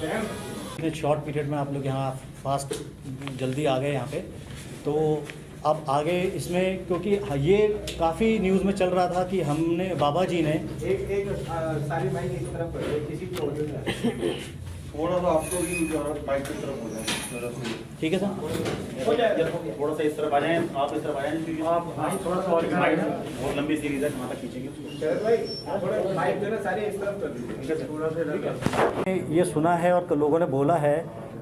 इतने short period में आप लोग यहाँ फास्ट जल्दी आ गए यहाँ पे, तो अब आगे इसमें क्योंकि ये काफ़ी न्यूज़ में चल रहा था कि हमने बाबा जी ने एक सारी माइक इस तरफ कर दो, किसी को ऑडियो नहीं थोड़ा सा आपको भी माइक की तरफ हो जाए। ठीक है सर, हो जाए थोड़ा सा इस तरफ आ जाएं, आप इस तरफ आ जाएं क्योंकि आप थोड़ा सा और माइक बहुत लंबी सीरीज है, वहाँ तक खींचेंगे उसको। शरद भाई थोड़ा माइक जो है ना सारे इस तरफ कर दीजिए, थोड़ा सा ये सुना है और लोगों ने बोला है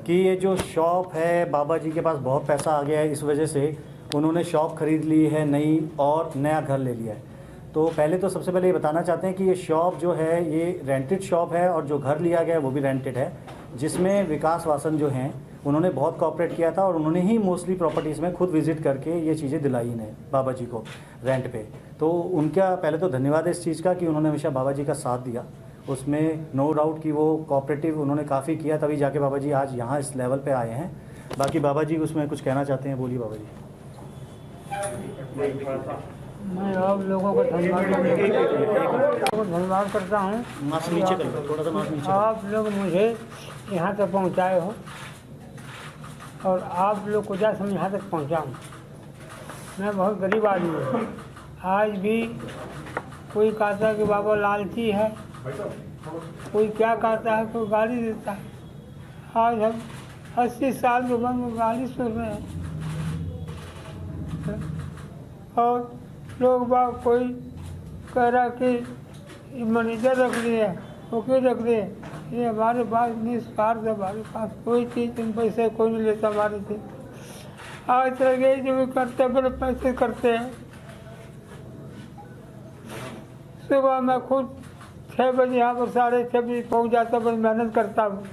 कि ये जो शॉप है बाबा जी के पास बहुत पैसा आ गया है, इस वजह से उन्होंने शॉप खरीद ली है नई और नया घर ले लिया है। तो पहले तो सबसे पहले ये बताना चाहते हैं कि ये शॉप जो है ये रेंटेड शॉप है और जो घर लिया गया है वो भी रेंटेड है, जिसमें विकास वासन जो हैं उन्होंने बहुत कोऑपरेट किया था और उन्होंने ही मोस्टली प्रॉपर्टीज़ में खुद विज़िट करके ये चीज़ें दिलाई इन्हें बाबा जी को रेंट पे। तो उनका पहले तो धन्यवाद है इस चीज़ का कि उन्होंने हमेशा बाबा जी का साथ दिया, उसमें नो डाउट कि वो कोऑपरेटिव उन्होंने काफ़ी किया, तभी जाके बाबा जी आज यहाँ इस लेवल पे आए हैं। बाकी बाबा जी उसमें कुछ कहना चाहते हैं, बोलिए बाबा जी। मैं आप लोगों को धन्यवाद करता हूँ। मास्क नीचे कर लो, थोड़ा सा मास्क नीचे। आप लोग मुझे यहाँ तक पहुँचाए हो और आप लोग को जा समझ यहाँ तक पहुँचाऊँ। मैं बहुत गरीब आदमी हूँ। आज भी कोई कहता है कि बाबा लालची है, कोई क्या कहता है, कोई गाली देता है। आज हम 80 साल के बाद में गाली सुन रहे हैं और लोग बाग कोई कह रहा कि मैनेजर रख दिए, वकील रख दिए। ये हमारे पास निस्वार्थ है, हमारे पास कोई चीज़ इन पैसे कोई नहीं लेता हमारे से। आज तक ये जो भी करते हैं बड़े पैसे करते हैं। सुबह मैं खुद 6 बजे यहाँ पर 6:30 बजे पहुँच जाता, बड़ी मेहनत करता हूँ।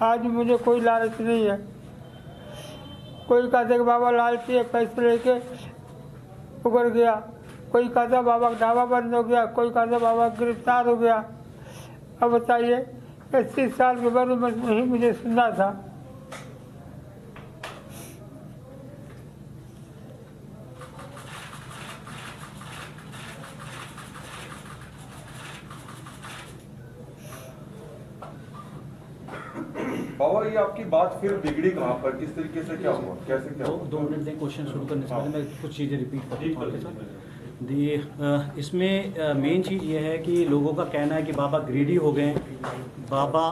आज मुझे कोई लालच नहीं है। कोई कहते कि बाबा लालची है, पैसे लेके उगर गया, कोई कहता बाबा का ढाबा बंद हो गया, कोई कहता बाबा गिरफ्तार हो गया। अब बताइए 30 साल के बाद में नहीं मुझे सुनना था। बाबा ये आपकी बात फिर बिगड़ी कहाँ पर, किस तरीके से, क्या हुआ, कैसे क्या हुआ? 2 मिनट दें, क्वेश्चन शुरू करने से पहले मैं कुछ चीज़ें रिपीट करता हूँ। इसमें मेन चीज़ ये है कि लोगों का कहना है कि बाबा ग्रीडी हो गए, बाबा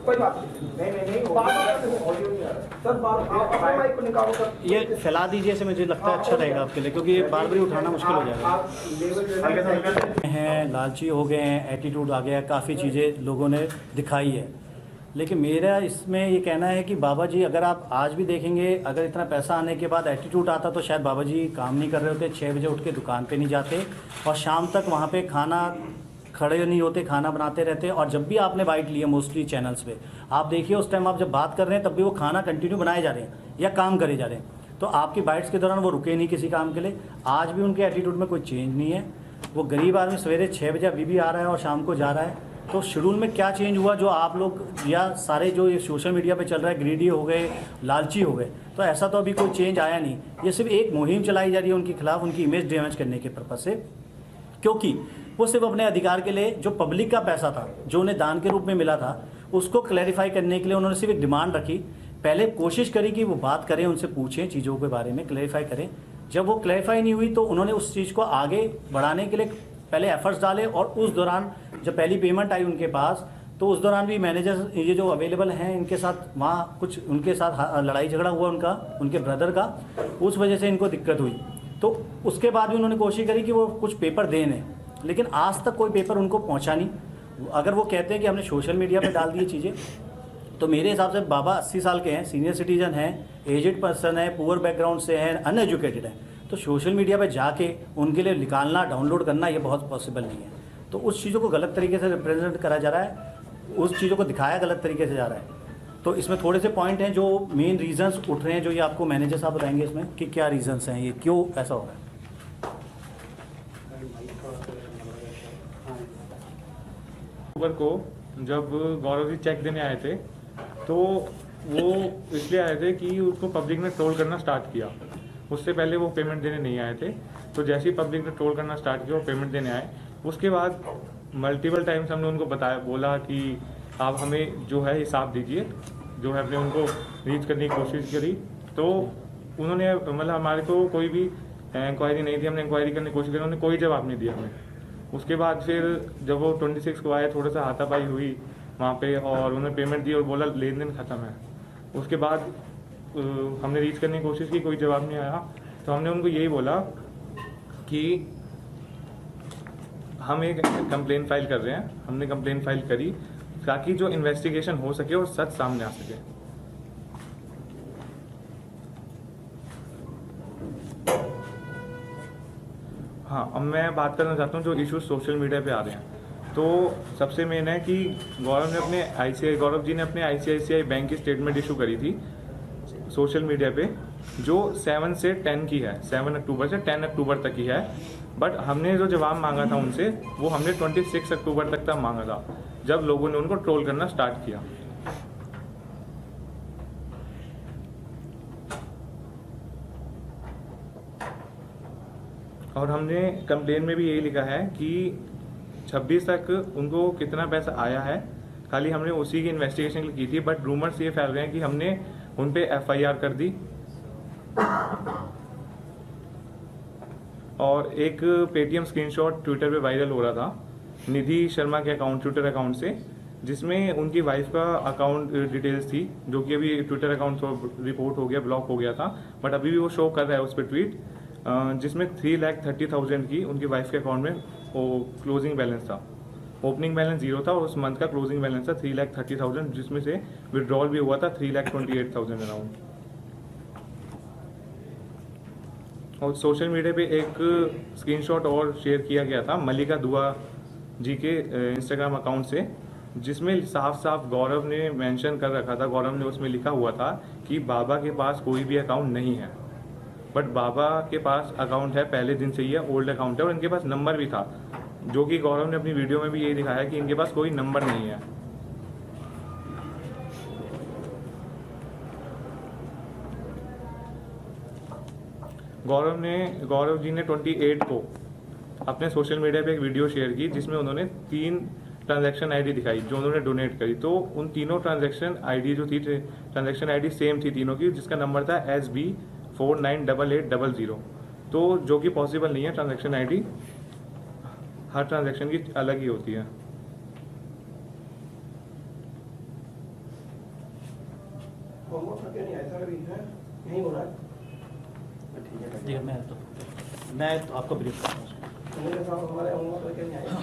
कोई बात नहीं ऑडियो नहीं आ रहा सर। बार माइक को निकालो सर, ये फैला दीजिए, ऐसे मुझे लगता है अच्छा रहेगा आपके लिए, क्योंकि ये बार बार उठाना मुश्किल हो जाएगा। आप लेवल हैं लालची हो गए हैं, एटीट्यूड आ गया, काफ़ी चीज़ें लोगों ने दिखाई है। लेकिन मेरा इसमें ये कहना है कि बाबा जी अगर आप आज भी देखेंगे, अगर इतना पैसा आने के बाद एटीट्यूड आता तो शायद बाबा जी काम नहीं कर रहे होते, 6 बजे उठ के दुकान पे नहीं जाते और शाम तक वहाँ पे खाना खड़े नहीं होते, खाना बनाते रहते। और जब भी आपने बाइट ली है मोस्टली चैनल्स पे, आप देखिए उस टाइम आप जब बात कर रहे हैं तब भी वो खाना कंटिन्यू बनाए जा रहे हैं या काम करे जा रहे हैं। तो आपकी बाइट्स के दौरान वो रुके नहीं किसी काम के लिए। आज भी उनके एटीट्यूड में कोई चेंज नहीं है। वो गरीब आदमी सवेरे 6 बजे अभी भी आ रहा है और शाम को जा रहा है। तो शेड्यूल में क्या चेंज हुआ जो आप लोग या सारे जो ये सोशल मीडिया पे चल रहा है ग्रीडी हो गए, लालची हो गए, तो ऐसा तो अभी कोई चेंज आया नहीं। ये सिर्फ एक मुहिम चलाई जा रही है उनके खिलाफ, उनकी इमेज डैमेज करने के पर्पज़ से, क्योंकि वो सिर्फ अपने अधिकार के लिए जो पब्लिक का पैसा था जो उन्हें दान के रूप में मिला था उसको क्लैरिफाई करने के लिए उन्होंने सिर्फ एक डिमांड रखी। पहले कोशिश करी कि वो बात करें, उनसे पूछें, चीज़ों के बारे में क्लैरिफाई करें। जब वो क्लैरिफाई नहीं हुई तो उन्होंने उस चीज़ को आगे बढ़ाने के लिए पहले एफर्ट्स डाले और उस दौरान जब पहली पेमेंट आई उनके पास तो उस दौरान भी मैनेजर ये जो अवेलेबल हैं इनके साथ वहाँ कुछ उनके साथ लड़ाई झगड़ा हुआ उनका, उनके ब्रदर का, उस वजह से इनको दिक्कत हुई। तो उसके बाद भी उन्होंने कोशिश करी कि वो कुछ पेपर दें, लेकिन आज तक कोई पेपर उनको पहुंचा नहीं। अगर वो कहते हैं कि हमने सोशल मीडिया पे डाल दी चीज़ें, तो मेरे हिसाब से बाबा 80 साल के हैं, सीनियर सिटीजन हैं, एजेड पर्सन है, पुअर बैकग्राउंड से हैं, अनएजुकेटेड हैं। तो सोशल मीडिया पे जाके उनके लिए निकालना, डाउनलोड करना ये बहुत पॉसिबल नहीं है। तो उस चीज़ों को गलत तरीके से रिप्रेजेंट करा जा रहा है, उस चीज़ों को दिखाया गलत तरीके से जा रहा है। तो इसमें थोड़े से पॉइंट हैं जो मेन रीजंस उठ रहे हैं, जो ये आपको मैनेजर साहब बताएंगे इसमें कि क्या रीजंस हैं, ये क्यों ऐसा हो रहा है। अक्टूबर को जब गौरव जी चेक देने आए थे तो वो इसलिए आए थे कि उसको पब्लिक ने ट्रोल करना स्टार्ट किया। उससे पहले वो पेमेंट देने नहीं आए थे। तो जैसे ही पब्लिक ने ट्रोल करना स्टार्ट किया वो पेमेंट देने आए। उसके बाद मल्टीपल टाइम्स हमने उनको बोला कि आप हमें जो है हिसाब दीजिए, जो है हमने उनको रीच करने की कोशिश करी, तो उन्होंने मतलब हमारे को कोई भी इंक्वायरी नहीं थी। हमने इंक्वायरी करने की कोशिश करी, उन्होंने कोई जवाब नहीं दिया हमें। उसके बाद फिर जब वो 26 को आए, थोड़ा सा हाथापाई हुई वहाँ पे और उन्होंने पेमेंट दी और बोला लेन देन ख़त्म है। उसके बाद हमने रीच करने की कोशिश की, कोई जवाब नहीं आया। तो हमने उनको यही बोला कि हम एक कंप्लेन फाइल कर रहे हैं। हमने कंप्लेन फाइल करी ताकि जो इन्वेस्टिगेशन हो सके और सच सामने आ सके। हाँ, अब मैं बात करना चाहता हूँ जो इश्यूज सोशल मीडिया पे आ रहे हैं। तो सबसे मेन है कि गौरव जी ने अपने ICICI बैंक की स्टेटमेंट इशू करी थी सोशल मीडिया पे, जो 7 से 10 की है, 7 अक्टूबर से 10 अक्टूबर तक की है। बट हमने जो जवाब मांगा था उनसे, वो हमने 26 अक्टूबर तक का मांगा था, जब लोगों ने उनको ट्रोल करना स्टार्ट किया। और हमने कंप्लेन में भी यही लिखा है कि 26 तक उनको कितना पैसा आया है, खाली हमने उसी की इन्वेस्टिगेशन की थी। बट रूमर्स ये फैल रहे हैं कि हमने उन पे FIR कर दी। और एक पेटीएम स्क्रीनशॉट ट्विटर पे वायरल हो रहा था निधि शर्मा के अकाउंट, ट्विटर अकाउंट से, जिसमें उनकी वाइफ का अकाउंट डिटेल्स थी, जो कि अभी ट्विटर अकाउंट रिपोर्ट हो गया, ब्लॉक हो गया था। बट अभी भी वो शो कर रहा है उस पर ट्वीट, जिसमें 3,30,000 की उनकी वाइफ के अकाउंट में वो क्लोजिंग बैलेंस था। ओपनिंग बैलेंस 0 था और उस मंथ का क्लोजिंग बैलेंस था 3,30,000, जिसमें से विड्रॉल भी हुआ था 3,28,000 अराउंड। और सोशल मीडिया पे एक स्क्रीनशॉट और शेयर किया गया था मल्लिका दुआ जी के इंस्टाग्राम अकाउंट से, जिसमें साफ साफ गौरव ने मेंशन कर रखा था, गौरव ने उसमें लिखा हुआ था कि बाबा के पास कोई भी अकाउंट नहीं है। बट बाबा के पास अकाउंट है, पहले दिन से ही है, ओल्ड अकाउंट है, और इनके पास नंबर भी था, जो कि गौरव ने अपनी वीडियो में भी यही दिखाया कि इनके पास कोई नंबर नहीं है। गौरव जी ने 28 को अपने सोशल मीडिया पे एक वीडियो शेयर की, जिसमें उन्होंने 3 ट्रांजैक्शन आईडी दिखाई जो उन्होंने डोनेट करी। तो उन तीनों ट्रांजैक्शन आईडी जो थी, ट्रांजैक्शन आईडी सेम थी तीनों की, जिसका नंबर था SB498800। तो जो कि पॉसिबल नहीं है, ट्रांजैक्शन आईडी हर ट्रांजैक्शन की अलग ही होती है। होमवर्क करके नहीं आया सर, अभी है नहीं हो रहा है। जी, मैं तो आपको ब्रीफ करता हूँ। मेरे साथ हमारे होमवर्क करके नहीं आया।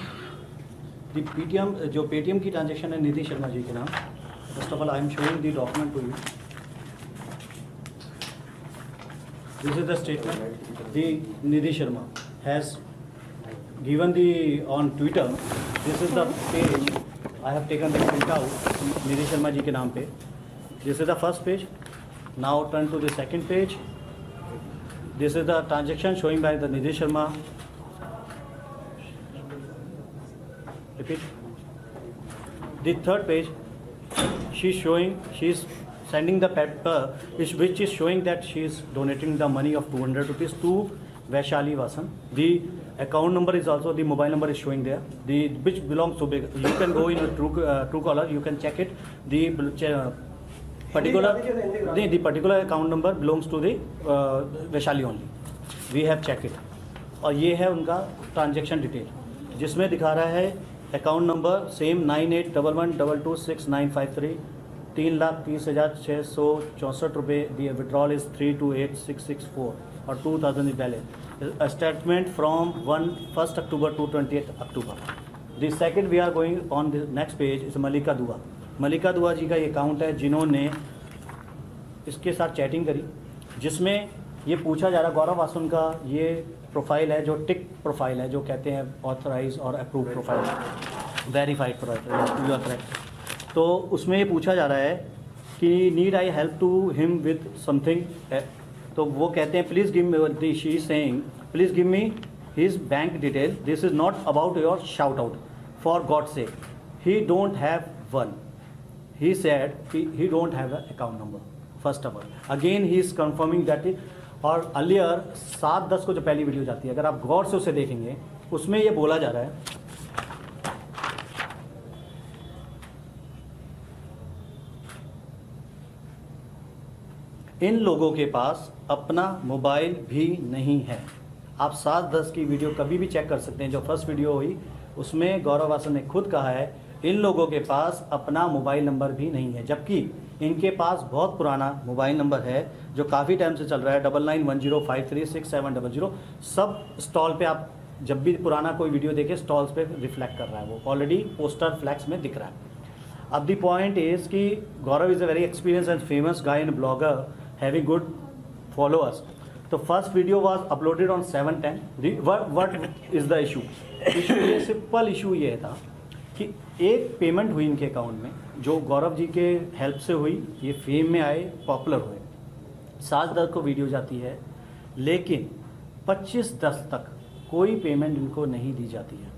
दी पेटीएम, जो पेटीएम की ट्रांजैक्शन है निधि शर्मा जी के नाम। First of all I am showing the document to you. This is the statement the Nidhi Sharma has given the on Twitter. This is the page I have taken the print out Nidhi Sharma ji के नाम पे. This is the first page. Now turn to the second page. This is the transaction showing by the Nidhi Sharma. Repeat. The third page, she's sending the paper which is showing that she is donating the money of 200 rupees to Vaishali Vasan. The account number is also, the mobile number is showing there, which belongs to, you can go in a Truecaller, you can check it. The particular account number belongs to the Vaishali only. We have checked it. और ये है उनका transaction detail, जिसमें दिखा रहा है account number same 9811226953, 3,30,664 रुपये। दी withdrawal is 328,664 और 2,000 is balance. Statement from 1 October to 20 October. The second we are going on the next page is Mallika Dua. Mallika दुआ जी का ये अकाउंट है, जिन्होंने इसके साथ चैटिंग करी, जिसमें ये पूछा जा रहा, गौरव वासन का ये प्रोफाइल है, जो टिक प्रोफाइल है, जो कहते हैं ऑथराइज और approve profile, verified profile, you are correct. तो उसमें ये पूछा जा रहा है कि need I help to him with something. तो वो कहते हैं please give me, she is saying please give me his bank detail, this is not about your shout out, for God sake he don't have one, he said he don't have a account number first of all. Again he is confirming that is, और earlier 7-10 को जो पहली video जाती है, अगर आप गौर से उसे देखेंगे, उसमें ये बोला जा रहा है इन लोगों के पास अपना मोबाइल भी नहीं है। आप 7-10 की वीडियो कभी भी चेक कर सकते हैं, जो फर्स्ट वीडियो हुई उसमें गौरव वासन ने खुद कहा है इन लोगों के पास अपना मोबाइल नंबर भी नहीं है, जबकि इनके पास बहुत पुराना मोबाइल नंबर है जो काफ़ी टाइम से चल रहा है 9910536700। सब स्टॉल पे आप जब भी पुराना कोई वीडियो देखें स्टॉल्स पे रिफ्लेक्ट कर रहा है, वो ऑलरेडी पोस्टर फ्लैक्स में दिख रहा है। अब द पॉइंट इज कि Gaurav is a very experience and famous guy and blogger having good followers. तो first video was uploaded on 7/10। What is the issue? ये सिंपल इशू ये था कि एक पेमेंट हुई इनके अकाउंट में जो गौरव जी के हेल्प से हुई, ये फेम में आए, पॉपुलर हुए। 7-10 को वीडियो जाती है, लेकिन 25-10 तक कोई पेमेंट इनको नहीं दी जाती है।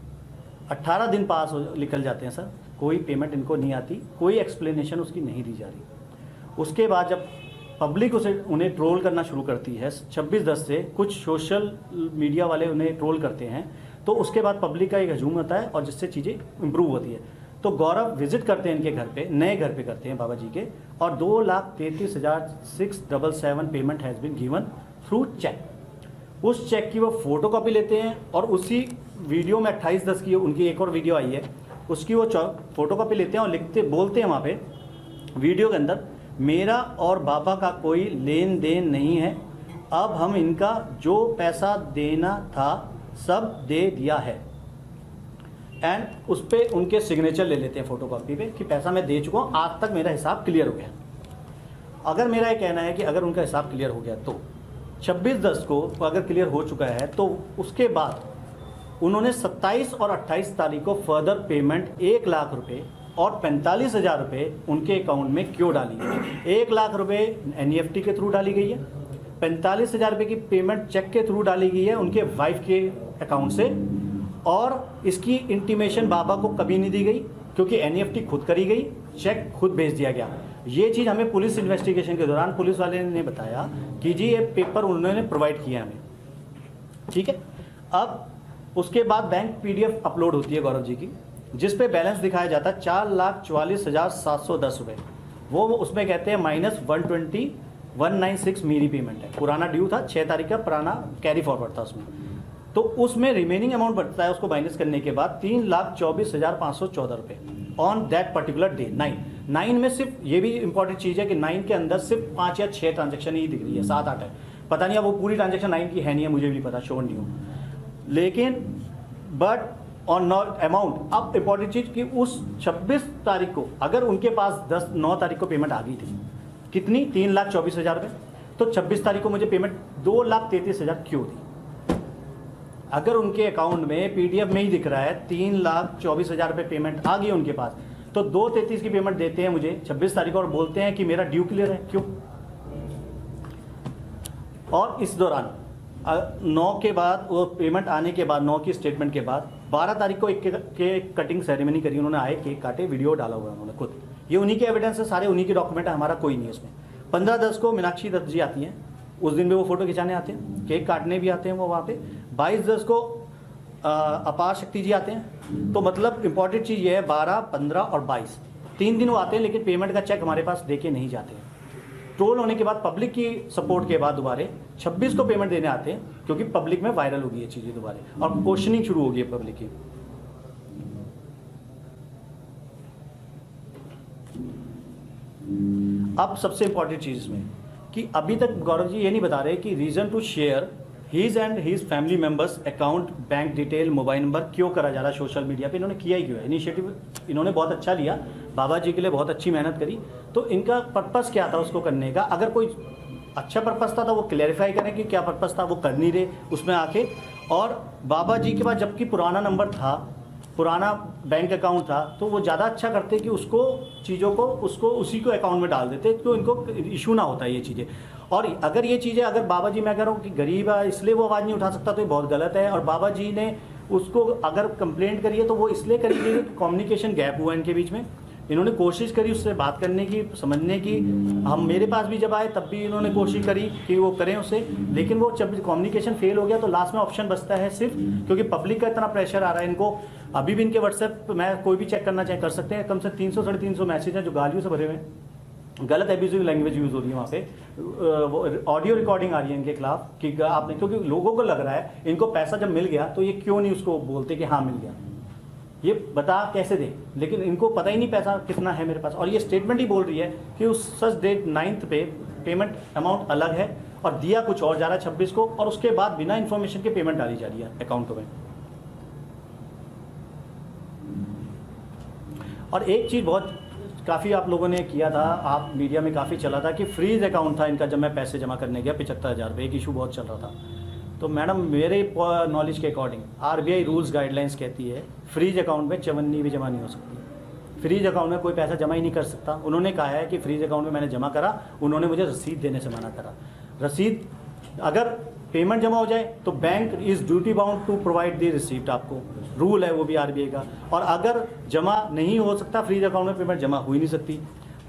18 दिन पास हो निकल जाते हैं सर, कोई पेमेंट इनको नहीं आती, कोई एक्सप्लेनेशन उसकी नहीं दी जा रही। उसके बाद जब पब्लिक उन्हें ट्रोल करना शुरू करती है 26-10 से, कुछ सोशल मीडिया वाले उन्हें ट्रोल करते हैं, तो उसके बाद पब्लिक का एक हजूम होता है और जिससे चीज़ें इम्प्रूव होती है। तो गौरव विजिट करते हैं इनके घर पे, नए घर पे करते हैं बाबा जी के, और 2,33,677 payment has been given through cheque. उस चेक की वो फोटो कॉपी लेते हैं और उसी वीडियो में 28-10 की उनकी एक और वीडियो आई है, उसकी वो फोटो कॉपी लेते हैं और बोलते हैं वहाँ पे वीडियो के अंदर, मेरा और बाबा का कोई लेन देन नहीं है, अब हम इनका जो पैसा देना था सब दे दिया है। एंड उस पर उनके सिग्नेचर ले लेते हैं फोटो कॉपी पे कि पैसा मैं दे चुका हूँ, आज तक मेरा हिसाब क्लियर हो गया। अगर मेरा ये कहना है कि अगर उनका हिसाब क्लियर हो गया तो 26-10 को अगर क्लियर हो चुका है, तो उसके बाद उन्होंने 27 और 28 तारीख को फर्दर पेमेंट 1 लाख रुपए और 45,000 रुपये उनके अकाउंट में क्यों डाली? 1 लाख रुपए NEFT के थ्रू डाली गई है, 45,000 रुपये की पेमेंट चेक के थ्रू डाली गई है उनके वाइफ के अकाउंट से, और इसकी इंटीमेशन बाबा को कभी नहीं दी गई क्योंकि NEFT खुद करी गई, चेक खुद भेज दिया गया। ये चीज़ हमें पुलिस इन्वेस्टिगेशन के दौरान पुलिस वाले ने बताया कि जी ये पेपर उन्होंने प्रोवाइड किया हमें, ठीक है। अब उसके बाद बैंक PDF अपलोड होती है गौरव जी की, जिस पे बैलेंस दिखाया जाता है 4,44,710 रुपये। वो उसमें कहते हैं -120,196 मेरी पेमेंट है, पुराना ड्यू था 6 तारीख का, पुराना कैरी फॉरवर्ड था उसमें, तो उसमें रिमेनिंग अमाउंट बढ़ता है उसको माइनस करने के बाद 3,24,514 रुपये ऑन दैट पर्टिकुलर डे 9 में। सिर्फ ये भी इंपॉर्टेंट चीज़ है कि 9 के अंदर सिर्फ 5 या 6 ट्रांजेक्शन ही दिख रही है, 7-8 है, पता नहीं अब वो पूरी ट्रांजेक्शन 9 की है नहीं है, मुझे भी नहीं पता, श्योर नहीं हूँ। लेकिन बट ऑन नॉट अमाउंट, अब इंपॉर्टेंट चीज़ कि उस 26 तारीख को अगर उनके पास 9 तारीख को पेमेंट आ गई थी, कितनी? 3,24,000 रुपये, तो 26 तारीख को मुझे पेमेंट 2,33,000 क्यों दी? अगर उनके अकाउंट में PDF में ही दिख रहा है 3,24,000 रुपये पेमेंट आ गई उनके पास, तो 2,33 की पेमेंट देते हैं मुझे 26 तारीख को और बोलते हैं कि मेरा ड्यू क्लियर है, क्यों? और इस दौरान 9 के बाद वो पेमेंट आने के बाद 9 की स्टेटमेंट के बाद 12 तारीख को एक केक कटिंग सेरेमनी करी उन्होंने, आए केक काटे, वीडियो डाला हुआ है उन्होंने खुद, ये उन्हीं के एविडेंस है सारे, उन्हीं के डॉक्यूमेंट है, हमारा कोई नहीं है उसमें। 15-10 को मीनाक्षी दत्त जी आती हैं, उस दिन भी वो फोटो खिंचाने आते हैं, केक काटने भी आते हैं वो वहाँ पे। 22-10 को अपार शक्ति जी आते हैं, तो मतलब इंपॉर्टेंट चीज़ ये है 12, 15 और 22 3 दिन वो आते हैं, लेकिन पेमेंट का चेक हमारे पास देके नहीं जाते हैं। ट्रोल होने के बाद पब्लिक की सपोर्ट के बाद दोबारा 26 को पेमेंट देने आते हैं, क्योंकि पब्लिक में वायरल हो गई ये चीज़ें दोबारा और क्वेश्चनिंग शुरू हो गई है पब्लिक की। अब सबसे इंपॉर्टेंट चीज़ इसमें कि अभी तक गौरव जी ये नहीं बता रहे कि reason to share his and his family members account, bank detail, mobile number क्यों करा जा रहा है सोशल मीडिया पे? इन्होंने किया ही क्यों है? इनिशिएटिव इन्होंने बहुत अच्छा लिया, बाबा जी के लिए बहुत अच्छी मेहनत करी, तो इनका पर्पस क्या था उसको करने का? अगर कोई अच्छा पर्पस था तो वो क्लैरिफाई करें कि क्या पर्पस था, वो कर नहीं रहे उसमें आके। और बाबा जी के पास जबकि पुराना नंबर था, पुराना बैंक अकाउंट था, तो वो ज़्यादा अच्छा करते कि उसको चीज़ों को उसको उसी को अकाउंट में डाल देते, तो इनको इशू ना होता ये चीज़ें। और अगर ये चीज़ें अगर बाबा जी, मैं कह रहा हूँ कि गरीब है इसलिए वो आवाज़ नहीं उठा सकता, तो ये बहुत गलत है। और बाबा जी ने उसको अगर कंप्लेंट करी है तो वो इसलिए करी कि कम्युनिकेशन गैप हुआ इनके बीच में, इन्होंने कोशिश करी उससे बात करने की, समझने की। हम मेरे पास भी जब आए तब भी इन्होंने कोशिश करी कि वो करें उससे, लेकिन वो जब कम्युनिकेशन फेल हो गया तो लास्ट में ऑप्शन बचता है सिर्फ, क्योंकि पब्लिक का इतना प्रेशर आ रहा है इनको। अभी भी इनके व्हाट्सएप मैं कोई भी चेक करना चाहे कर सकते हैं, कम से 300-350 मैसेज हैं जो गालियों से भरे हुए हैं, गलत एब्यूजिव लैंग्वेज यूज़ हो रही है वहाँ पे, ऑडियो रिकॉर्डिंग आ रही है इनके खिलाफ कि आपने, क्योंकि लोगों को लग रहा है इनको पैसा जब मिल गया तो ये क्यों नहीं उसको बोलते कि हाँ मिल गया, ये बता कैसे दें, लेकिन इनको पता ही नहीं पैसा कितना है मेरे पास। और ये स्टेटमेंट ही बोल रही है कि उस सच डेट 9th पे पेमेंट अमाउंट अलग है और दिया कुछ और जा रहा है 26 को, और उसके बाद बिना इन्फॉर्मेशन के पेमेंट डाली जा रही है अकाउंटों में। और एक चीज़ बहुत काफ़ी आप लोगों ने किया था, आप मीडिया में काफ़ी चला था कि फ्रीज अकाउंट था इनका जब मैं पैसे जमा करने गया 75,000 रुपये, एक इशू बहुत चल रहा था। तो मैडम मेरे नॉलेज के अकॉर्डिंग आरबीआई रूल्स गाइडलाइंस कहती है फ्रीज अकाउंट में चवन्नी भी जमा नहीं हो सकती, फ्रीज अकाउंट में कोई पैसा जमा ही नहीं कर सकता। उन्होंने कहा है कि फ्रीज अकाउंट में मैंने जमा करा, उन्होंने मुझे रसीद देने से मना करा। रसीद अगर पेमेंट जमा हो जाए तो bank is duty bound to provide the receipt, आपको रूल है वो भी आरबीआई का। और अगर जमा नहीं हो सकता फ्रीज अकाउंट में पेमेंट जमा हो ही नहीं सकती।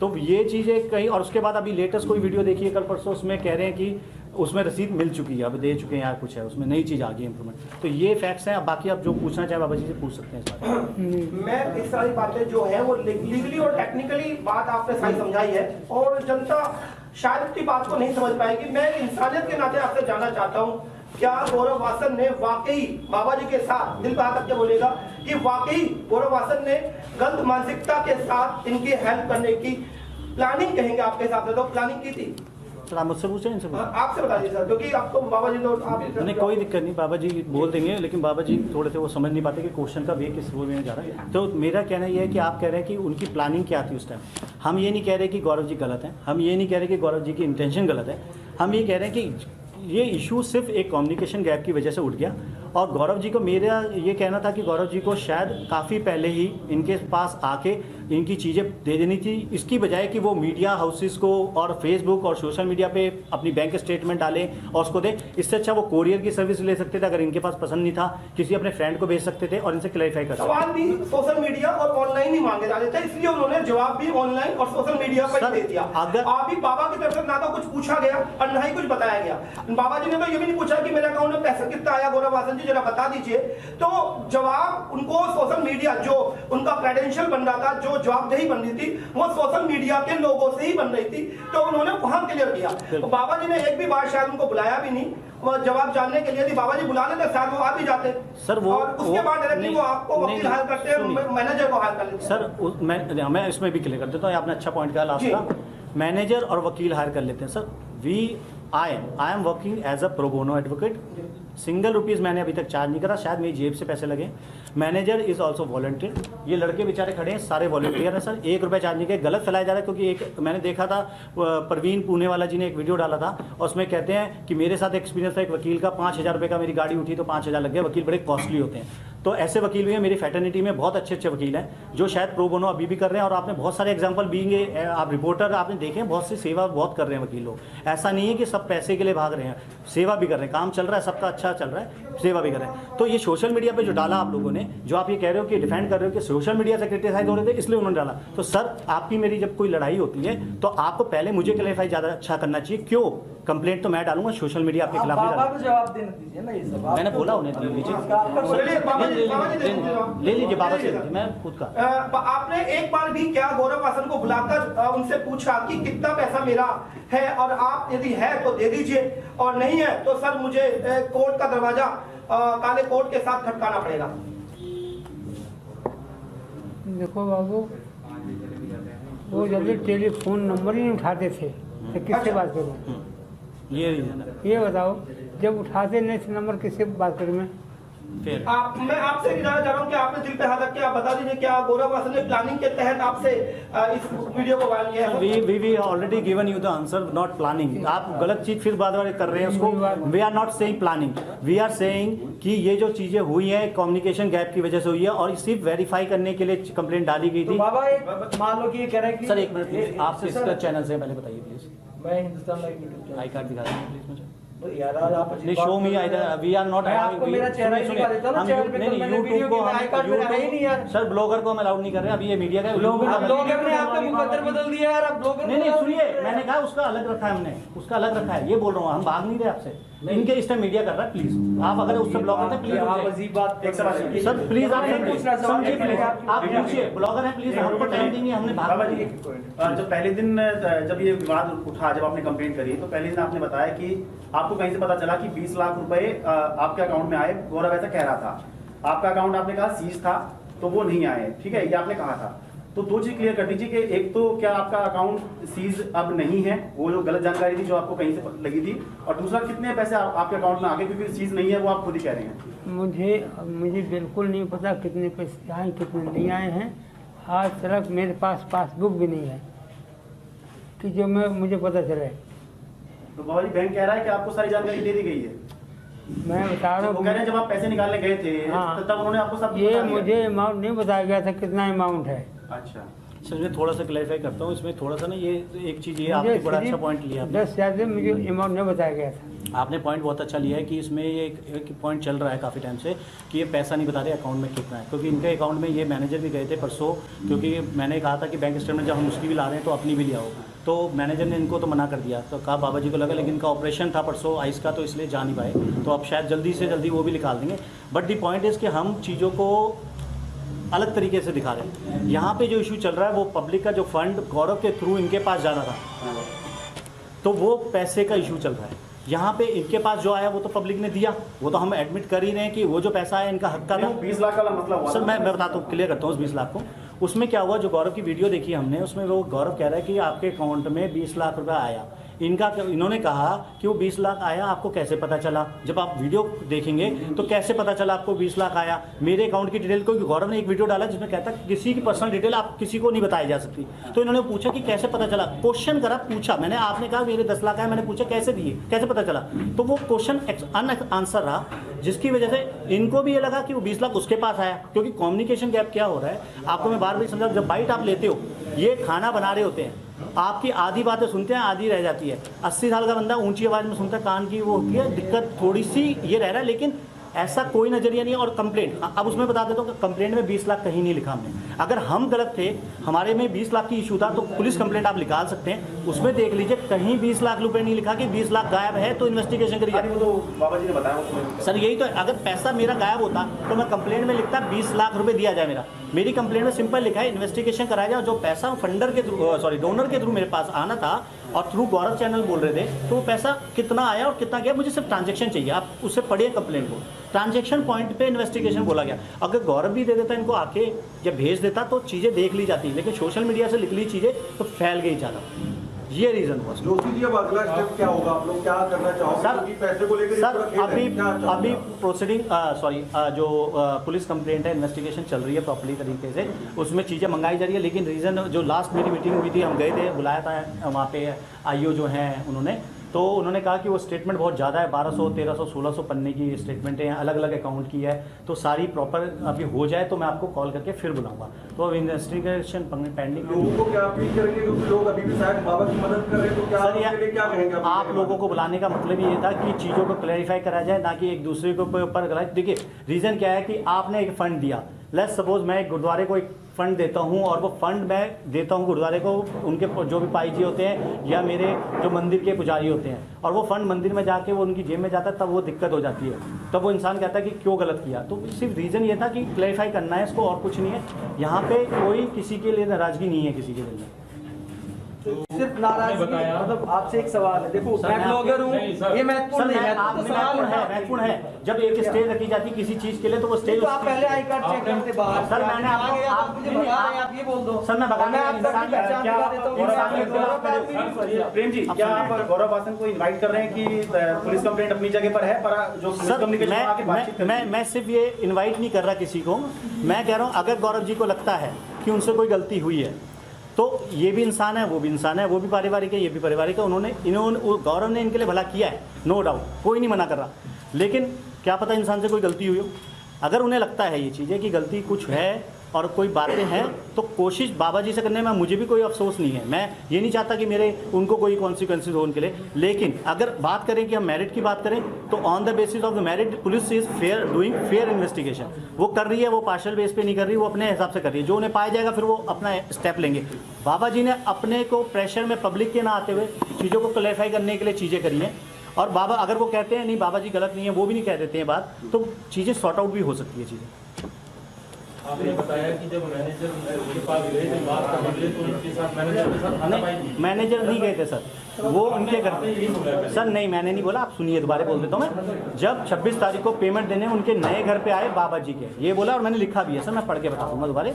तो ये चीज़ें कहीं, और उसके बाद अभी लेटेस्ट कोई वीडियो देखिए कल परसों, उसमें कह रहे हैं कि उसमें रसीद मिल चुकी है, अब दे चुके हैं या कुछ है, उसमें नई चीज़ आ गई इम्प्रूवमेंट। तो ये फैक्ट्स हैं। अब बाकी आप जो पूछना चाहे बाबा जी से पूछ सकते हैं इस बारे में। मैं इस सारी बातें जो है वो लीगली और टेक्निकली बात आपने सारी समझाई है, और जनता शायद की बात को नहीं समझ पाएगी। मैं इंसानियत के नाते आपसे जानना चाहता हूँ, क्या गौरव वासन ने वाकई बाबा जी के साथ, दिल पे हाथ रख के बोलेगा कि वाकई गौरव वासन ने गलत मानसिकता के साथ इनकी हेल्प करने की प्लानिंग, कहेंगे आपके हिसाब से तो प्लानिंग की थी? सर आप मुझसे पूछें, इनसे पूछें। आपसे बताइए सर, क्योंकि आपको बाबा जी तो आप नहीं, कोई दिक्कत नहीं, बाबा जी बोल देंगे, लेकिन बाबा जी थोड़े से वो समझ नहीं पाते कि क्वेश्चन का वे किस वे में जा रहा है। तो मेरा कहना ये है कि आप कह रहे हैं कि उनकी प्लानिंग क्या थी उस टाइम। हम ये नहीं कह रहे कि गौरव जी गलत हैं, हम ये नहीं कह रहे कि गौरव जी की इंटेंशन गलत है, हम ये कह रहे हैं कि ये इशू सिर्फ एक कम्युनिकेशन गैप की वजह से उठ गया। और गौरव जी को मेरा ये कहना था कि गौरव जी को शायद काफ़ी पहले ही इनके पास आके इनकी चीज़ें दे देनी थी, इसकी बजाय कि वो मीडिया हाउसेस को और फेसबुक और सोशल मीडिया पे अपनी बैंक स्टेटमेंट डालें और उसको दें। इससे अच्छा वो कोरियर की सर्विस ले सकते थे, अगर इनके पास पसंद नहीं था किसी अपने फ्रेंड को भेज सकते थे और इनसे क्लैरिफाई कर सकते थे। सवाल भी सोशल मीडिया और ऑनलाइन ही मांगे जा रहे थे, इसलिए उन्होंने जवाब भी ऑनलाइन और सोशल मीडिया पर ही दे दिया। अभी बाबा की तरफ से ना तो कुछ पूछा गया और ना ही कुछ बताया गया। बाबा जी ने तो ये भी नहीं पूछा कि मेरे अकाउंट में पैसा कितना आया, गौरव वासन जी जरा बता दीजिए। तो जवाब उनको सोशल मीडिया, जो उनका क्रेडेंशियल बन रहा था, जो जवाबदेही बन रही थी, वो सोशल मीडिया के लोगों से ही बन रही थी, तो उन्होंने वहां क्लियर किया। तो बाबा जी ने एक भी बार शायद उनको बुलाया भी नहीं, वो जवाब जानने के लिए। यदि बाबा जी बुला लेते शायद वो आ भी जाते सर। वो और उसके बाद डायरेक्टली वो आपको वकील हायर करते हैं, मैनेजर को हायर कर लेते हैं। सर मैं इसमें भी क्लियर कर देता हूँ, आपने अच्छा पॉइंट कहा लास्ट का। मैनेजर और वकील हायर कर लेते हैं sir. I am working as a pro bono advocate, single rupees मैंने अभी तक चार्ज नहीं करा, शायद मेरी जेब से पैसे लगे। मैनेजर इज़ ऑल्सो वॉलंटियर, ये लड़के बेचारे खड़े हैं सारे वॉलंटियर हैं सर, 1 रुपये चार्ज नहीं किया। गलत फैलाया जा रहा है, क्योंकि एक मैंने देखा था प्रवीण पुणे वाला जी ने एक वीडियो डाला था और उसमें कहते हैं कि मेरे साथ एक्सपीरियंस था एक वकील का, 5,000 रुपये का मेरी गाड़ी उठी तो 5,000 लग गया। वकील बड़े कॉस्टली होते हैं, तो ऐसे वकील भी हैं। मेरी फैटर्निटी में बहुत अच्छे अच्छे वकील हैं जो शायद प्रो बोनो अभी भी कर रहे हैं, और आपने बहुत सारे एग्जाम्पल भी, आप रिपोर्टर आपने देखे हैं, बहुत सी सेवा बहुत कर रहे हैं वकील लोग। ऐसा नहीं है कि सब पैसे के लिए भाग रहे हैं, सेवा भी कर रहे हैं, काम चल रहा है सबका अच्छा चल रहा है, सेवा भी कर रहे हैं। तो ये सोशल मीडिया पे जो डाला आप लोगों ने, जो आप ये कह रहे हो कि डिफेंड कर रहे हो कि सोशल मीडिया से क्रिटिसाइज हो रहे थे इसलिए उन्होंने डाला, तो सर आपकी मेरी जब कोई लड़ाई होती है तो आपको पहले मुझे क्लैरिफाई ज़्यादा अच्छा करना चाहिए। क्यों? कंप्लेंट तो मैं डालूंगा, सोशल मीडिया आपके खिलाफ नहीं डालूंगा। जवाब देने दीजिए ना, ये सब मैंने बोला उन्हें ले लीजिए, ले लीजिए बाबा से, मैं खुद का। आपने एक बार भी क्या गौरव वासन को बुलाकर उनसे पूछा कि कितना पैसा मेरा है, और आप यदि है तो दे दीजिए और नहीं है तो सर मुझे कोर्ट का दरवाजा काले कोर्ट के साथ खटकाना पड़ेगा? देखो बाबू, वो जल्दी टेलीफोन नंबर ही नहीं उठाते थे, तो किससे बात करूँ? ये बताओ, जब उठाते नहीं थे नंबर, किससे बात करूँ मैं? फिर मैं आपसे जानना चाह रहा हूँ कि आपने दिल पे हाथ रख के आप बता दीजिए, क्या गौरव वासन ने प्लानिंग के तहत आपसे इस वीडियो को वायरल किया है? We already given you the answer, not planning. आप गलत चीज फिर बार बार कर रहे हैं उसको। We are not saying planning, we are saying कि ये जो चीजें हुई हैं कम्युनिकेशन गैप की वजह से हुई है, और सिर्फ वेरीफाई करने के लिए कंप्लेंट डाली गई थी। बाबा एक मान लो कि ये कह रहे हैं कि सर एक मिनट प्लीज, आप इसका चैनल से पहले बताइए प्लीज। मैं Hindustan Live YouTube I card दिखा दीजिए प्लीज मुझे। तो यार आप नहीं, show me I, we are not आपको मेरा चेहरा ही दिखा देता हूं ना, चैनल पे तो मैंने वीडियो की आई कार्ड में है ही नहीं यार। सर ब्लॉगर को हम अलाउड नहीं कर रहे, अभी ये मीडिया का ब्लॉगर ने आपका मुकद्दर बदल दिया यार, अब ब्लॉगर नहीं सुनिए, मैंने कहा उसका अलग रखा है, हमने उसका अलग रखा है, ये बोल रहा हूँ, हम भाग नहीं रहे आपसे। इनके इस टाइम मीडिया कर रहा है, प्लीज आप अगर उससे ब्लॉक करते हैं प्लीज आप मुझे- अजीब बात एक सवाल है। सर प्लीज आप मैं पूछ रहा था, समझिए एक प्लीज मिनट, आप पूछिए, ब्लॉगर है प्लीज हमको टाइम देंगे, हमने बाबा भाग जी एक पॉइंट, जब पहले दिन जब ये विवाद उठा, जब आपने कंप्लेंट करी तो पहले दिन आपने बताया कि आपको कहीं से पता चला कि 20 लाख रुपए आपके अकाउंट में आए। गौरव ऐसा कह रहा था, आपका अकाउंट आपने कहा सीज था तो वो नहीं आए, ठीक है, ये आपने कहा था। तो दो चीज क्लियर कर दीजिए कि एक तो क्या आपका अकाउंट सीज अब नहीं है, वो जो गलत जानकारी थी जो आपको कहीं से लगी थी, और दूसरा कितने पैसे आपके अकाउंट में आ गए, क्योंकि सीज नहीं है वो आप खुद ही कह रहे हैं। मुझे बिल्कुल नहीं पता कितने पैसे आए कितने नहीं आए हैं। आज तक मेरे पास पासबुक भी नहीं है कि जो मुझे पता चले। तो बाबा जी बैंक कह रहा है कि आपको सारी जानकारी दे दी गई है। मैं बता रहा वो कह रहे हैं जब आप पैसे निकालने गए थे हाँ। तब उन्होंने आपको सब ये बता दिया। मुझे अमाउंट नहीं बताया गया था कितना अमाउंट है। अच्छा, सर मैं थोड़ा सा क्लैरिफाई करता हूँ इसमें, थोड़ा सा ना ये एक चीज़ ये मुझे आपने बड़ा अच्छा सिर्फ पॉइंट लिया आपने। 10,000 से मुझे अमाउंट नहीं बताया गया था। आपने पॉइंट बहुत अच्छा लिया है कि इसमें ये एक पॉइंट चल रहा है काफ़ी टाइम से कि ये पैसा नहीं बता रहे अकाउंट में कितना है, क्योंकि इनके अकाउंट में ये मैनेजर भी गए थे परसों, क्योंकि मैंने कहा था कि बैंक स्टेटमेंट जब हम उसकी भी ला रहे हैं तो अपनी भी लिया हो, तो मैनेजर ने इनको तो मना कर दिया, तो कहा बाबा जी को लगा, लेकिन इनका ऑपरेशन था परसों आइस का, तो इसलिए जा नहीं पाए, तो अब शायद जल्दी से जल्दी वो भी निकाल देंगे। बट दी पॉइंट इज़ कि हम चीज़ों को अलग तरीके से दिखा रहे हैं। यहाँ पे जो इशू चल रहा है वो पब्लिक का जो फंड गौरव के थ्रू इनके पास जाना था, तो वो पैसे का इशू चल रहा है। यहाँ पे इनके पास जो आया वो तो पब्लिक ने दिया, वो तो हम एडमिट कर ही रहे हैं कि वो जो पैसा आया इनका हक का था। 20 लाख वाला मसला हुआ सर था। मैं बताता हूँ, क्लियर करता हूँ उस 20 लाख को। उसमें क्या हुआ, जो गौरव की वीडियो देखी हमने, उसमें वो गौरव कह रहा है कि आपके अकाउंट में 20 लाख रुपया आया। इन्होंने कहा कि वो 20 लाख आया, आपको कैसे पता चला? जब आप वीडियो देखेंगे तो कैसे पता चला आपको 20 लाख आया? मेरे अकाउंट की डिटेल, कोई गौरव ने एक वीडियो डाला जिसमें कहता है किसी की पर्सनल डिटेल आप किसी को नहीं बताई जा सकती। तो इन्होंने पूछा कि कैसे पता चला, क्वेश्चन करा, पूछा मैंने, आपने कहा मेरे 10 लाख आए, मैंने पूछा कैसे दिए, कैसे पता चला? तो वो क्वेश्चन आंसर रहा, जिसकी वजह से इनको भी ये लगा कि वो 20 लाख उसके पास आया। क्योंकि कम्युनिकेशन गैप क्या हो रहा है आपको मैं बार बार समझा, जब बाइट आप लेते हो, ये खाना बना रहे होते हैं, आपकी आधी बातें सुनते हैं, आधी रह जाती है। 80 साल का बंदा ऊंची आवाज़ में सुनता है, कान की वो होती है दिक्कत, थोड़ी सी ये रह रहा है, लेकिन ऐसा कोई नजरिया नहीं है। और कंप्लेंट, अब उसमें बता देता हूँ कि कंप्लेंट में 20 लाख कहीं नहीं लिखा हमने। अगर हम गलत थे, हमारे में 20 लाख की इशू था, तो पुलिस कंप्लेंट आप निकाल सकते हैं, उसमें देख लीजिए कहीं 20 लाख रुपए नहीं लिखा कि 20 लाख गायब है तो इन्वेस्टिगेशन करिए। वो तो बाबा जी ने बताया उसमें। सर यही तो है, अगर पैसा मेरा गायब होता तो मैं कंप्लेंट में लिखता 20 लाख रुपए दिया जाए मेरी कंप्लेंट में सिंपल लिखा है इन्वेस्टिगेशन कराया जाए। जो पैसा फंडर के थ्रू, सॉरी डोनर के थ्रू मेरे पास आना था और थ्रू गौरव चैनल बोल रहे थे, तो वो पैसा कितना आया और कितना गया, मुझे सिर्फ ट्रांजैक्शन चाहिए। आप उससे पढ़िए कंप्लेंट को, ट्रांजैक्शन पॉइंट पे इन्वेस्टिगेशन बोला गया। अगर गौरव भी दे देता इनको आके या भेज देता तो चीज़ें देख ली जाती, लेकिन सोशल मीडिया से लिख ली चीज़ें तो फैल गई ज़्यादा, ये रीज़न हुआ। जोशी जी, अब अगला स्टेप क्या होगा? आप लोग क्या करना चाहोगे? सर, क्योंकि पैसे को लेकर सर थोड़ा खेद है। क्या चाहोगे अभी आप? प्रोसीडिंग जो पुलिस कंप्लेंट है, इन्वेस्टिगेशन चल रही है प्रॉपर्ली तरीके से, उसमें चीज़ें मंगाई जा रही है। लेकिन रीज़न जो लास्ट मेरी मीटिंग हुई थी, हम गए थे, बुलाया था वहाँ पे आईओ जो हैं उन्होंने, तो उन्होंने कहा कि वो स्टेटमेंट बहुत ज़्यादा है, 1200, 1300, 1600 पन्ने की स्टेटमेंटें हैं, अलग अलग अकाउंट की है, तो सारी प्रॉपर अभी हो जाए तो मैं आपको कॉल करके फिर बुलाऊंगा। तो अब इन्वेस्टिगेशन पेंडिंग। लोगों को क्या अपील करेंगे, क्योंकि लोग अभी भी शायद बाबा की मदद कर रहे हैं, तो क्या सर उनके लिए क्या कहेंगे आप लोगों को बुलाने का मतलब ये था कि चीज़ों को क्लैरिफाई करा जाए, ना कि एक दूसरे के ऊपर कराए। देखिए रीज़न क्या है कि आपने एक फ़ंड दिया, लेट्स सपोज मैं एक गुरुद्वारे को एक फ़ंड देता हूँ और वो फ़ंड मैं देता हूँ गुरुद्वारे को, उनके जो भी पाई जी होते हैं या मेरे जो मंदिर के पुजारी होते हैं, और वो फ़ंड मंदिर में जाके वो उनकी जेब में जाता है, तब वो दिक्कत हो जाती है। तब वो इंसान कहता है कि क्यों गलत किया। तो सिर्फ रीज़न ये था कि क्लैरिफाई करना है इसको, और कुछ नहीं है। यहाँ पे कोई किसी के लिए नाराज़गी नहीं है किसी के लिए। सिर्फ नाराजगी, मतलब आपसे एक सवाल है, देखो सर, मैं मैं ब्लॉगर हूँ, सर, ये महत्वपूर्ण नहीं है, आप तो सवाल महत्वपूर्ण है। जब एक स्टेज रखी जाती किसी चीज़ के लिए तो वो स्टेज, तो आप पहले आई कार्ड चेक करते बाहर। सर मैंने आपको, आप मुझे बता रहे हैं, आप ये बोल दो। सर मैं बता मैं आप सबकी पहचान दिखा देता हूँ। प्रेम जी, क्या आप गौरव वासन को इनवाइट कर रहे हैं कि पुलिस कंप्लेंट अपनी जगह पर है, पर जो सर कम्युनिकेशन आके बातचीत मैं सिर्फ ये इनवाइट नहीं कर रहा किसी को, मैं कह रहा हूँ अगर गौरव जी को लगता है कि उनसे कोई गलती हुई है तो ये भी इंसान है, वो भी इंसान है, वो भी पारिवारिक है, ये भी पारिवारिक है। इन्होंने गौरव ने इनके लिए भला किया है, नो डाउट, कोई नहीं मना कर रहा, लेकिन क्या पता इंसान से कोई गलती हुई हो। अगर उन्हें लगता है ये चीज़ें कि गलती कुछ है और कोई बातें हैं, तो कोशिश बाबा जी से करने में मुझे भी कोई अफसोस नहीं है। मैं ये नहीं चाहता कि उनको कोई कॉन्सिक्वेंसेज हो उनके लिए। लेकिन अगर बात करें कि हम मेरिट की बात करें, तो on the basis of the merit police is doing fair investigation. वो कर रही है, वो पार्शियल बेस पे नहीं कर रही, वो अपने हिसाब से कर रही है। जो उन्हें पाया जाएगा फिर वो अपना स्टेप लेंगे। बाबा जी ने अपने को प्रेशर में पब्लिक के ना आते हुए चीज़ों को क्लैरिफाई करने के लिए चीज़ें करी हैं, और बाबा अगर वो कहते हैं नहीं बाबा जी गलत नहीं है, वो भी नहीं कह देते हैं बात, तो चीज़ें सॉर्ट आउट भी हो सकती है चीज़ें। आपने बताया कि जब मैनेजर के पास गए थे बात करने के लिए, तो उनके साथ मैनेजर के साथ हाथापाई की। मैनेजर नहीं गए थे सर, वो उनके घर पे। सर नहीं, मैंने नहीं बोला, आप सुनिए दोबारा बोल देता हूँ मैं। जब 26 तारीख को पेमेंट देने उनके नए घर पे आए बाबा जी के, ये बोला और मैंने लिखा भी है सर, मैं पढ़ के बता दूंगा दोबारा।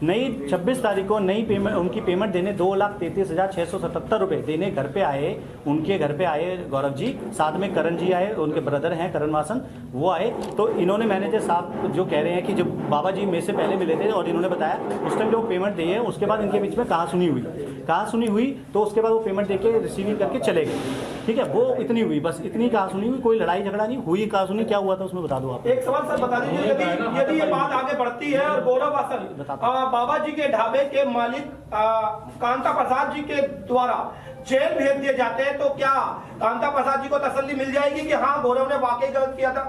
नई 26 तारीख को नई पेमेंट उनकी पेमेंट देने 2,33,677 रुपये देने घर पे आए, उनके घर पे आए गौरव जी, साथ में करण जी आए, उनके ब्रदर हैं करण वासन, वो आए। तो इन्होंने मैनेजर साहब जो कह रहे हैं कि जब बाबा जी मेरे से पहले मिले थे और इन्होंने बताया उस टाइम जो पेमेंट दी है, उसके बाद इनके बीच में कहाँ सुनी हुई, तो उसके बाद वो पेमेंट दे के रिसीविंग करके चले गए। ठीक है, वो इतनी हुई, बस इतनी कहाँ सुनी हुई, कोई लड़ाई झगड़ा नहीं हुई। कहाँ सुनी, क्या हुआ था उसमें बता दो आप। एक सवाल सर बता दीजिए, यदि ये बात आगे बढ़ती है और गौरव वासन बाबा जी के ढाबे के मालिक कांता प्रसाद जी के द्वारा जेल भेज दिए जाते हैं, तो क्या कांता प्रसाद जी को तसल्ली मिल जाएगी कि हाँ गौरव ने वाकई गलत किया था?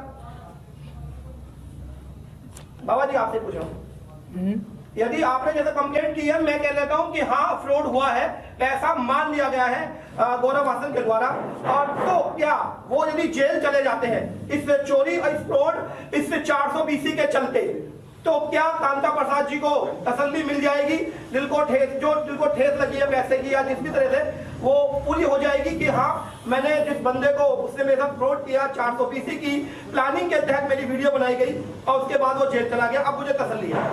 बाबा जी आपसे पूछ रहा हूँ, यदि आपने जैसे कंप्लेंट की है, मैं कह लेता हूं कि हाँ फ्रॉड हुआ है, पैसा मान लिया गया है गौरव वासन के द्वारा, और तो क्या वो यदि जेल चले जाते हैं इस चोरी और इस फ्रॉड इससे 420 के चलते, तो क्या कांता प्रसाद जी को तसल्ली मिल जाएगी? दिल को ठेस लगी है पैसे की या जिस भी तरह से, वो पूरी हो जाएगी कि हाँ मैंने जिस बंदे को उसने मेरे साथ फ्रॉड किया, 420 की प्लानिंग के तहत मेरी वीडियो बनाई गई और उसके बाद वो जेल चला गया, अब मुझे तसल्ली है।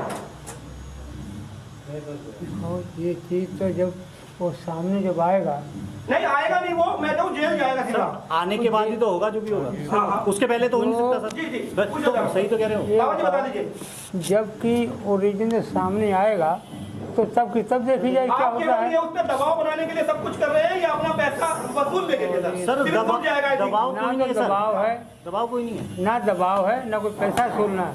और ये चीज़ तो जब वो सामने जब आएगा, नहीं आएगा नहीं, वो मैं तो जेल जाएगा सीधा। आने के बाद ही तो होगा जो भी होगा, हाँ। उसके पहले तो हो नहीं सकता सर। जी जी बस तो सही तो कह रहे हो। बाबा जी बता दीजिए। जबकि ओरिजिनल सामने आएगा तो तब की तब देखी जाए क्या आप होता केवल ये है। उस पर दबाव बनाने के लिए सब कुछ कर रहे हैं या अपना पैसा वसूल के लिए? सर सिर्फ दबाव छूट जाएगा ऐसे ही। दबाव ना कोई तो नहीं है सर, दबाव है, दबाव कोई नहीं है। ना दबाव है, ना कोई पैसा छोड़ना है।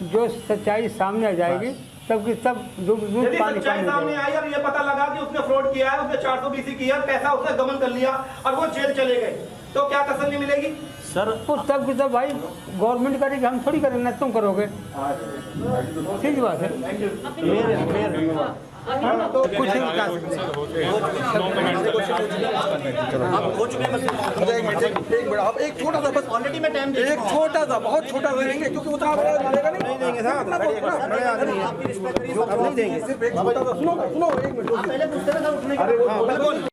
जो सच्चाई सामने आ जाएगी तब की तब दूध यदि पानी सच्चाई पानी सामने आई और ये पता लगा कि उसने फ्रॉड किया है, उसने 420 किया, पैसा उसने गबन कर लिया और वो जेल चले गए, तो क्या तसल्ली मिलेगी? सर तो तब की तब भाई गवर्नमेंट करेगी, हम थोड़ी करेंगे ना, तुम करोगे। ठीक बात है। तो कुछ नहीं कर सकते। एक छोटा सा बस ऑलरेडी में टाइम एक छोटा सा बहुत छोटा देंगे क्योंकि उतना मिलेगा नहीं देंगे साहब नहीं देंगे सिर्फ एक छोटा सा सुनो एक मिनट